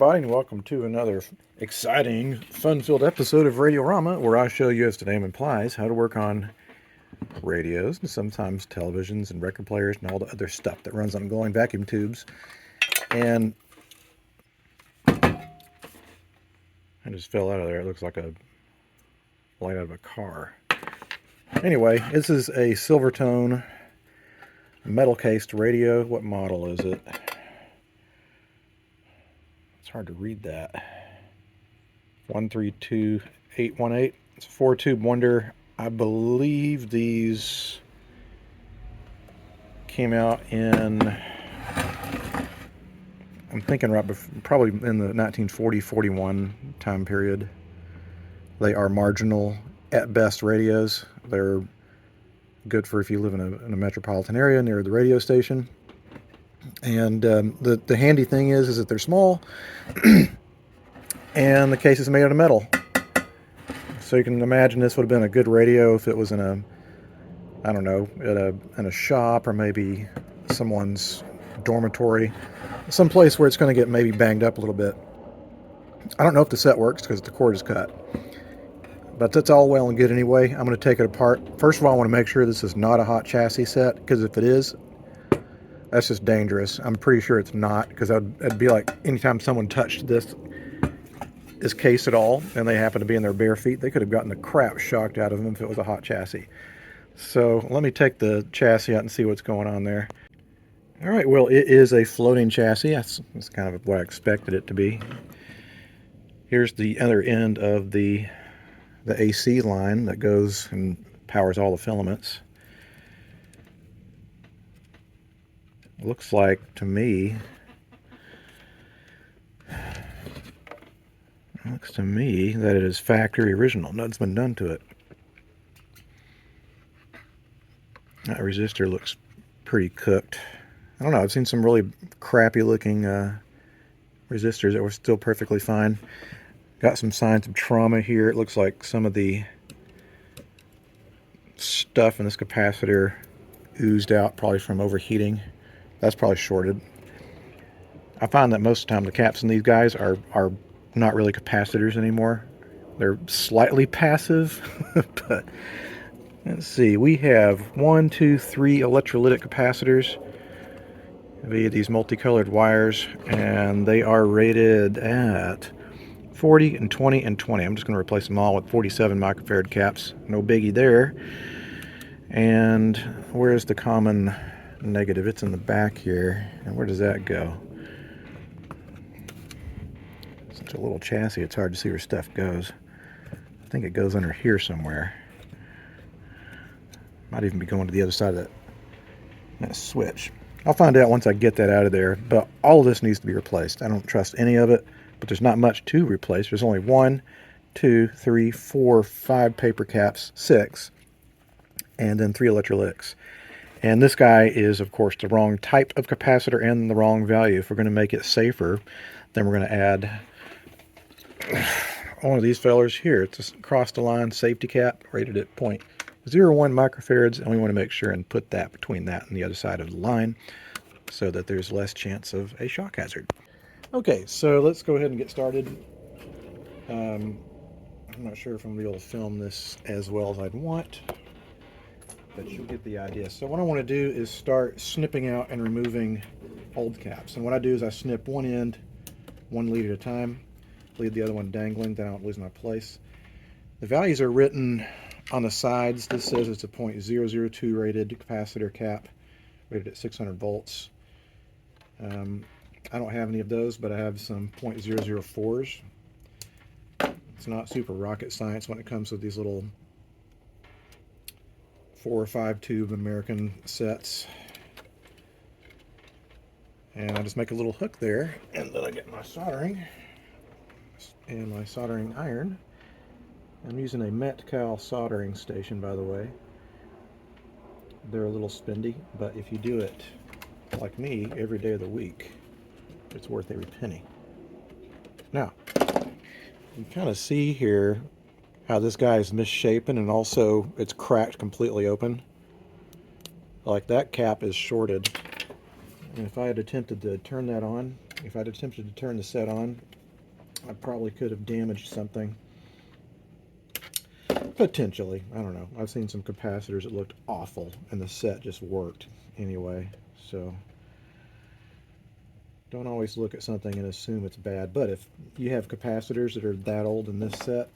everybody, and welcome to another exciting, fun-filled episode of Radiorama, where I show you, as the name implies, how to work on radios and sometimes televisions and record players and all the other stuff that runs on glowing vacuum tubes. And I just fell out of there. It looks like a light out of a car. Anyway, this is a Silvertone metal-cased radio. What model is it? It's hard to read that. 132818. It's a 4-tube Wonder. I believe these came out in, I'm thinking right before, probably in the 1940-41 time period. They are marginal at best radios. They're good for if you live in a metropolitan area near the radio station. And the handy thing is that they're small, and the case is made out of metal. So you can imagine this would have been a good radio if it was in a, I don't know, in a shop or maybe someone's dormitory, someplace where it's going to get maybe banged up a little bit. I don't know if the set works because the cord is cut, but that's all well and good anyway. I'm going to take it apart. First of all, I want to make sure this is not a hot chassis set, because if it is, that's just dangerous. I'm pretty sure it's not, because it'd be like anytime someone touched this case at all and they happen to be in their bare feet, they could have gotten the crap shocked out of them if it was a hot chassis. So let me take the chassis out and see what's going on there. All right, well, it is a floating chassis. That's kind of what I expected it to be. Here's the other end of the AC line that goes and powers all the filaments. Looks like to me that it is factory original. Nothing's been done to it. That resistor looks pretty cooked. I don't know, I've seen some really crappy looking resistors that were still perfectly fine. Got some signs of trauma here. It looks like some of the stuff in this capacitor oozed out, probably from overheating. That's probably shorted. I find that most of the time the caps in these guys are not really capacitors anymore. They're slightly passive, but let's see. We have 1, 2, 3 electrolytic capacitors via these multicolored wires, and they are rated at 40 and 20 and 20. I'm just going to replace them all with 47 microfarad caps. No biggie there. And where's the common negative? It's in the back here. And where does that go? Such a little chassis, it's hard to see where stuff goes. I think it goes under here somewhere. Might even be going to the other side of that switch. I'll find out once I get that out of there, but all of this needs to be replaced. I don't trust any of it, but there's not much to replace. There's only 1, 2, 3, 4, 5 paper caps, 6, and then 3 electrolytics. And this guy is, of course, the wrong type of capacitor and the wrong value. If we're going to make it safer, then we're going to add one of these fellers here. It's a cross-the-line safety cap rated at 0.01 microfarads, and we want to make sure and put that between that and the other side of the line so that there's less chance of a shock hazard. Okay, so let's go ahead and get started. I'm not sure if I'm going to be able to film this as well as I'd want, but you'll get the idea. So what I want to do is start snipping out and removing old caps. And what I do is I snip one end, 1 lead at a time, leave the other one dangling, then I don't lose my place. The values are written on the sides. This says it's a 0.002 rated capacitor cap, rated at 600 volts. I don't have any of those, but I have some 0.004s. It's not super rocket science when it comes with these little 4 or 5 tube American sets. And I just make a little hook there, and then I get my soldering and my soldering iron. I'm using a Metcal soldering station, by the way. They're a little spendy, but if you do it like me every day of the week, it's worth every penny. Now, you kind of see here how this guy is misshapen, and also it's cracked completely open. Like, that cap is shorted. And if I had attempted to turn that on, if I'd attempted to turn the set on, I probably could have damaged something. Potentially. I don't know. I've seen some capacitors that looked awful and the set just worked anyway. So don't always look at something and assume it's bad. But if you have capacitors that are that old in this set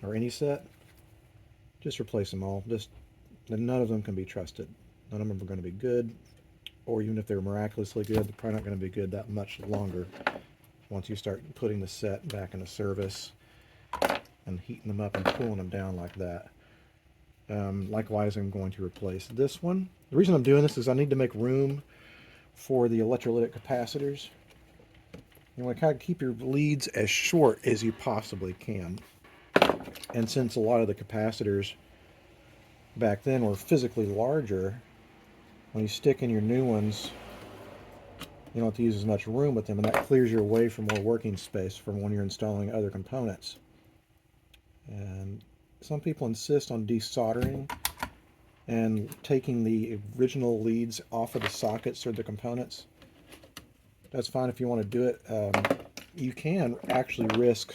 or any set, just replace them all. Just none of them can be trusted. None of them are going to be good, or even if they're miraculously good, they're probably not going to be good that much longer once you start putting the set back into service and heating them up and cooling them down like that. Likewise, I'm going to replace this one. The reason I'm doing this is I need to make room for the electrolytic capacitors. You want to kind of keep your leads as short as you possibly can. And since a lot of the capacitors back then were physically larger, when you stick in your new ones, you don't have to use as much room with them, and that clears your way for more working space from when you're installing other components. And some people insist on desoldering and taking the original leads off of the sockets or the components. That's fine if you want to do it. You can actually risk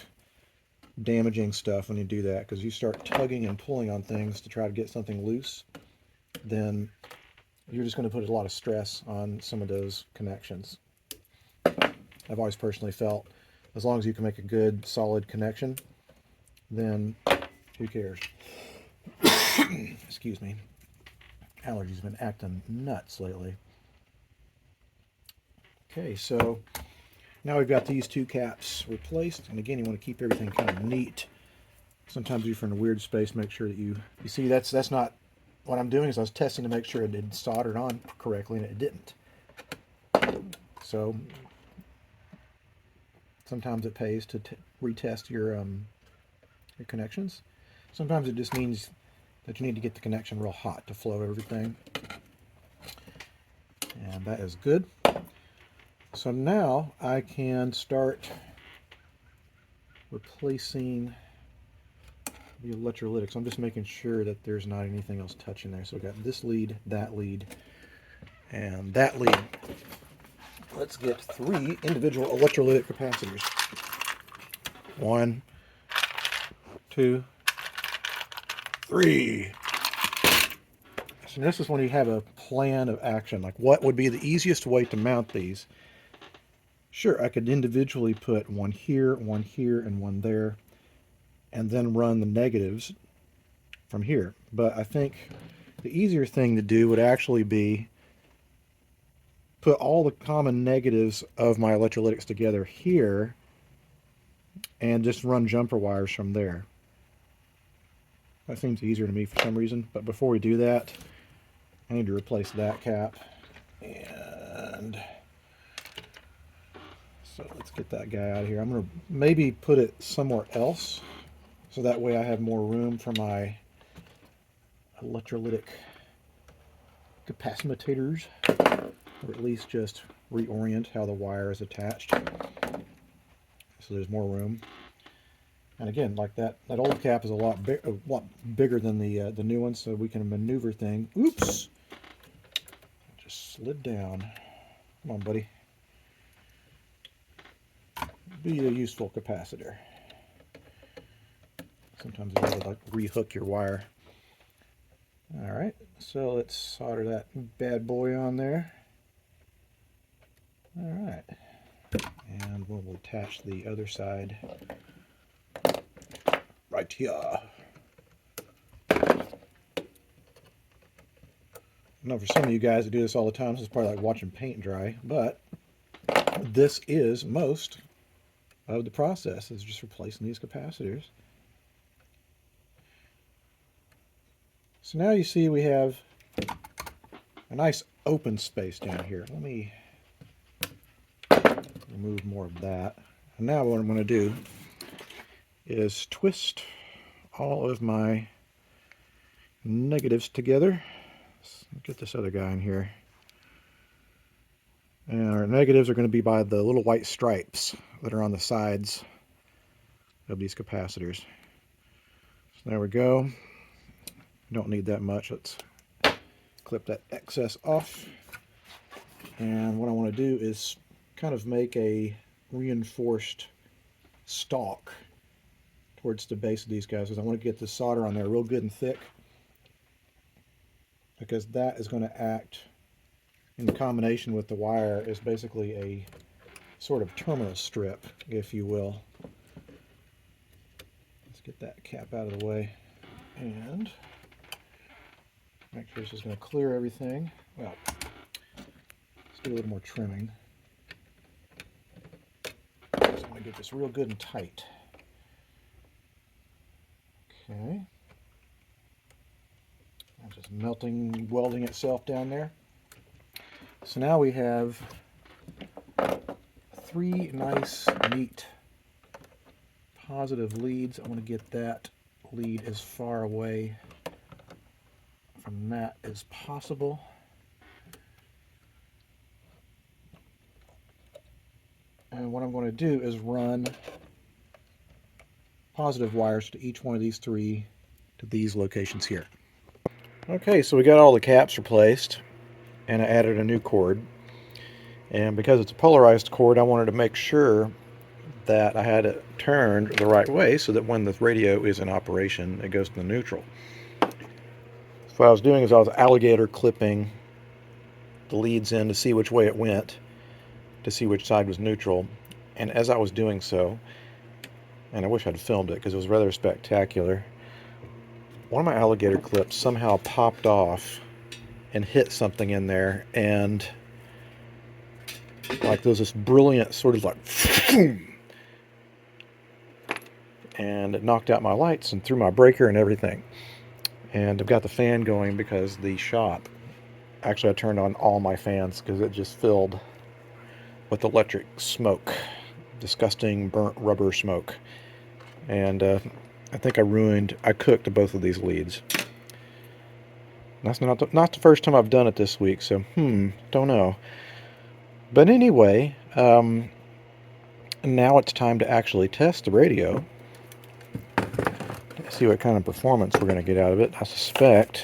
damaging stuff when you do that, because you start tugging and pulling on things to try to get something loose, then you're just going to put a lot of stress on some of those connections. I've always personally felt as long as you can make a good solid connection, then who cares? Excuse me. Allergies have been acting nuts lately. Okay, so now we've got these two caps replaced, and again, you want to keep everything kind of neat. Sometimes if you're in a weird space, make sure that you see that's not what I'm doing. Is I was testing to make sure it had soldered on correctly, and it didn't. So sometimes it pays to retest your connections. Sometimes it just means that you need to get the connection real hot to flow everything. And that is good. So now I can start replacing the electrolytics. I'm just making sure that there's not anything else touching there. So I've got this lead, and that lead. Let's get 3 individual electrolytic capacitors. 1, 2, 3. So this is when you have a plan of action. Like, what would be the easiest way to mount these? Sure, I could individually put one here, and one there, and then run the negatives from here. But I think the easier thing to do would actually be put all the common negatives of my electrolytics together here and just run jumper wires from there. That seems easier to me for some reason. But before we do that, I need to replace that cap. And so let's get that guy out of here. I'm going to maybe put it somewhere else, so that way I have more room for my electrolytic capacitors, or at least just reorient how the wire is attached, so there's more room. And again, like that old cap is a lot bigger than the new one, so we can maneuver things. Oops! I just slid down. Come on, buddy. Be a useful capacitor. Sometimes you gotta like rehook your wire. All right, so let's solder that bad boy on there. All right, and we'll attach the other side right here. Now, for some of you guys that do this all the time, this is probably like watching paint dry, but this is most of the process, is just replacing these capacitors. So now you see we have a nice open space down here. Let me remove more of that. And now what I'm going to do is twist all of my negatives together. Let's get this other guy in here. And our negatives are going to be by the little white stripes that are on the sides of these capacitors. So there we go. Don't need that much. Let's clip that excess off. And what I want to do is kind of make a reinforced stalk towards the base of these guys, because I want to get the solder on there real good and thick, because that is going to act in combination with the wire as basically a sort of terminal strip, if you will. Let's get that cap out of the way and make sure this is going to clear everything. Well, let's do a little more trimming. Just want to get this real good and tight. Okay. I'm just welding itself down there. So now we have 3 nice, neat, positive leads. I want to get that lead as far away from that as possible. And what I'm going to do is run positive wires to each one of these 3 to these locations here. Okay, so we got all the caps replaced, and I added a new cord. And because it's a polarized cord, I wanted to make sure that I had it turned the right way so that when the radio is in operation, it goes to the neutral. So what I was doing is I was alligator clipping the leads in to see which way it went, to see which side was neutral. And as I was doing so, and I wish I'd filmed it because it was rather spectacular, one of my alligator clips somehow popped off and hit something in there, and like there was this brilliant sort of like and it knocked out my lights and threw my breaker and everything. And I've got the fan going because the shop, actually I turned on all my fans because it just filled with electric smoke, disgusting burnt rubber smoke. And I think I cooked both of these leads. That's not the first time I've done it this week, so don't know. But anyway, now it's time to actually test the radio. See what kind of performance we're going to get out of it. I suspect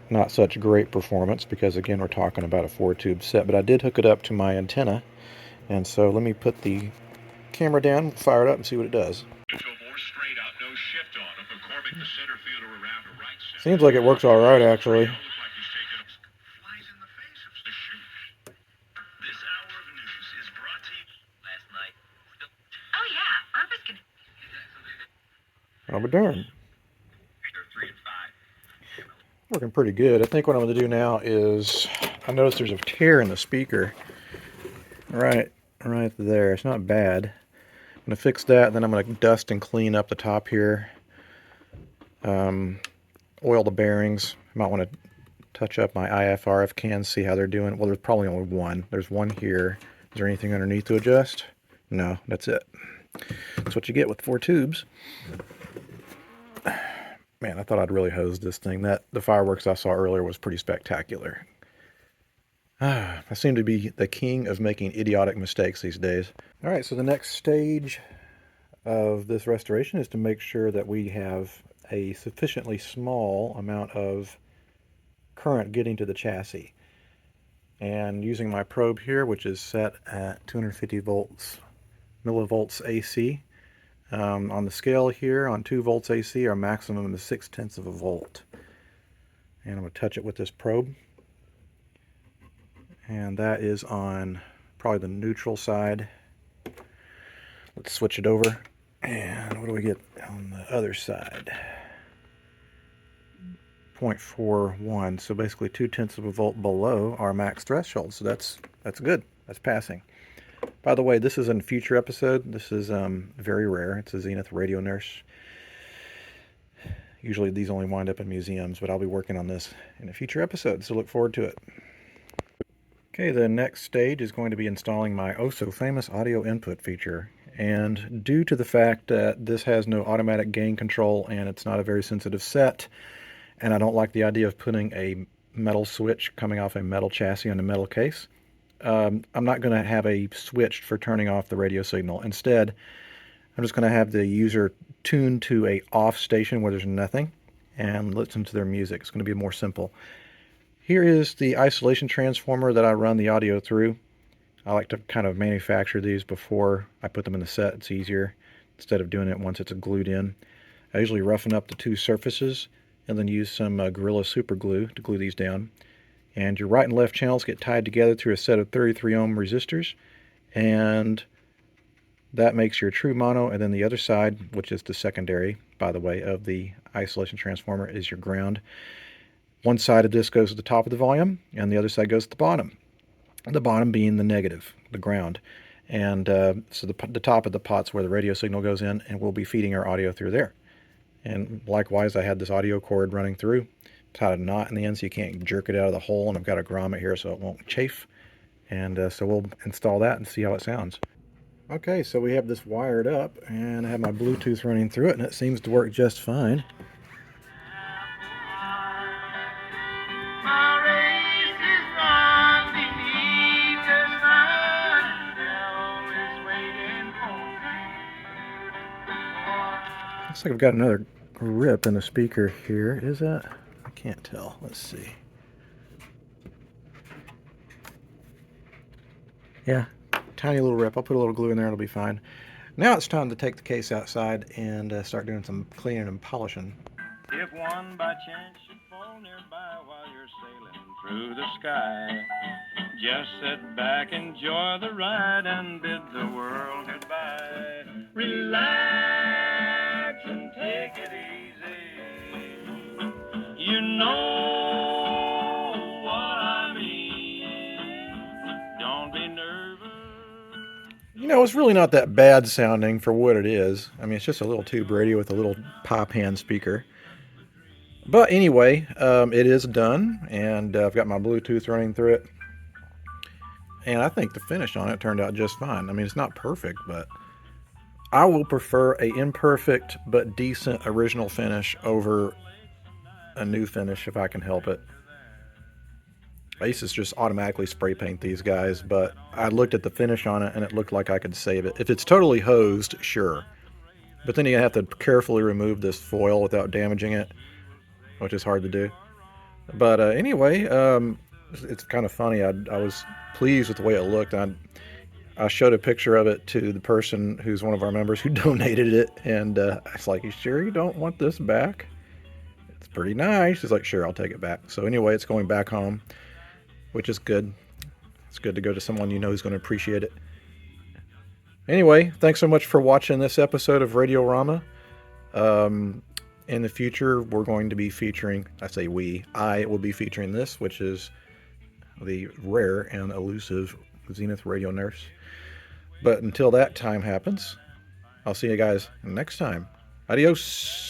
not such great performance because, again, we're talking about a 4-tube set, but I did hook it up to my antenna. And so let me put the camera down, fire it up, and see what it does. Seems like it works all right, actually. Oh, but darn. Working pretty good. I think what I'm going to do now is, I noticed there's a tear in the speaker. Right there. It's not bad. I'm going to fix that, then I'm going to dust and clean up the top here. Oil the bearings. I might want to touch up my IFRF cans, see how they're doing. Well, there's probably only one. There's one here. Is there anything underneath to adjust? No, that's it. That's what you get with 4 tubes. Man, I thought I'd really hosed this thing. The fireworks I saw earlier was pretty spectacular. I seem to be the king of making idiotic mistakes these days. All right, so the next stage of this restoration is to make sure that we have a sufficiently small amount of current getting to the chassis. And using my probe here, which is set at 250 millivolts AC, on the scale here on 2 volts AC, our maximum is 0.6 of a volt. And I'm going to touch it with this probe. And that is on probably the neutral side. Let's switch it over. And what do we get on the other side? 0.41, so basically 0.2 of a volt below our max threshold. So that's good. That's passing. By the way, this is a future episode. This is very rare. It's a Zenith Radio Nurse. Usually these only wind up in museums, but I'll be working on this in a future episode, so look forward to it. Okay, the next stage is going to be installing my oh-so-famous audio input feature. And due to the fact that this has no automatic gain control and it's not a very sensitive set, and I don't like the idea of putting a metal switch coming off a metal chassis on a metal case, I'm not going to have a switch for turning off the radio signal. Instead, I'm just going to have the user tune to a off station where there's nothing and listen to their music. It's going to be more simple. Here is the isolation transformer that I run the audio through. I like to kind of manufacture these before I put them in the set. It's easier instead of doing it once it's glued in. I usually roughen up the two surfaces and then use some Gorilla Super Glue to glue these down. And your right and left channels get tied together through a set of 33 ohm resistors, and that makes your true mono. And then the other side, which is the secondary, by the way, of the isolation transformer, is your ground. One side of this goes to the top of the volume, and the other side goes to the bottom. The bottom being the negative, the ground. And so the top of the pot's where the radio signal goes in, and we'll be feeding our audio through there. And likewise, I had this audio cord running through, tied a knot in the end so you can't jerk it out of the hole, and I've got a grommet here so it won't chafe. And so we'll install that and see how it sounds. Okay, so we have this wired up, and I have my Bluetooth running through it, and it seems to work just fine. Looks like I've got another rip in the speaker here. Is that? I can't tell. Let's see. Yeah, tiny little rip. I'll put a little glue in there. It'll be fine. Now it's time to take the case outside and start doing some cleaning and polishing. If one by chance should fall nearby while you're sailing through the sky, just sit back, enjoy the ride, and bid the world goodbye. Relax and take it easy. You know what I mean. Don't be nervous. You know, it's really not that bad sounding for what it is. I mean, it's just a little tube radio with a little pop hand speaker. But anyway, it is done, and I've got my Bluetooth running through it. And I think the finish on it turned out just fine. I mean, it's not perfect, but I will prefer a imperfect but decent original finish over a new finish if I can help it. I used to just automatically spray paint these guys, but I looked at the finish on it and it looked like I could save it. If it's totally hosed, sure. But then you have to carefully remove this foil without damaging it, which is hard to do. But anyway, it's kind of funny. I was pleased with the way it looked. I showed a picture of it to the person who's one of our members who donated it, and I was like, "You sure you don't want this back? It's pretty nice." He's like, "Sure, I'll take it back." So anyway, it's going back home, which is good. It's good to go to someone you know who's going to appreciate it. Anyway, thanks so much for watching this episode of Radiorama. In the future, we're going to be featuring, I will be featuring this, which is the rare and elusive Zenith Radio Nurse. But until that time happens, I'll see you guys next time. Adios.